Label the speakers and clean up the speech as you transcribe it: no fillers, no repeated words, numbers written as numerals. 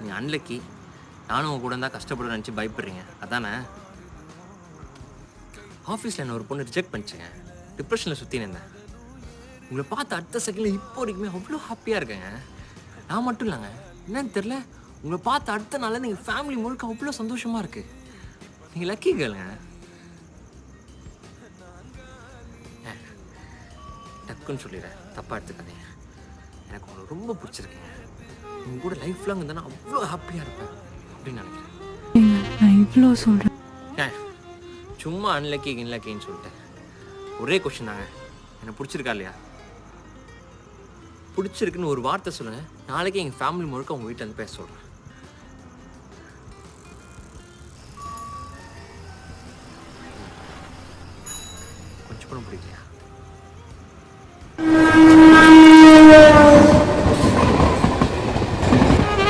Speaker 1: நீ அன்லக்கி. நானும் உங்க கூட இருந்தா கஷ்டப்படுவேன்னு நெனச்சு பயப்படுறீங்க. அதானே? ஆஃபீஸ்ல என்ன ஒரு பொண்ணு ரிஜெக்ட் பண்ணுச்சுங்க. டிப்ரஷன்ல சுத்தின்னு இருந்தேன். உங்கள பார்த்த அடுத்த செகண்ட்ல இப்போ வரைக்குமே அவ்ளோ ஹாப்பியா இருக்கேங்க. நான் மட்டும் இல்லங்க. என்னன்னு தெரியல. உங்கள பார்த்த அடுத்த நாள்லருந்து எங்க ஃபேமிலி முழுக்க அவ்ளோ சந்தோஷமா இருக்கு. நீங்க லக்கி கேர்ள்ங்க. டக்குன்னு சொல்லிடுறேன். தப்பா எடுத்துக்காதீங்க. எனக்கு உங்கள ரொம்ப புடிச்சிருக்குங்க. உங்க கூட லைஃப் லாங் இருந்தா நான் அவ்ளோ ஹாப்பியா இருப்பேன் அப்படின்னு நினைக்கிறேன்.
Speaker 2: ஏங்க நான் இவ்ளோ சொல்றேன்.
Speaker 1: ஏன் சும்மா அன்லக்கி கின்லக்கின்னு சொல்லிட்டேன். ஒரே கொஸ்டின் தாங்க. எனக்கு பிடிச்சிருக்கா இல்லையா? பிடிச்சிருக்குன்னு ஒரு வார்த்தை சொல்லுங்க. நாளைக்கு எங்க ஃபேமிலி முழுக்க உங்க வீட்டுல வந்து பேச சொல்றேன். கொஞ்சம் கூட பிடிக்கலையா?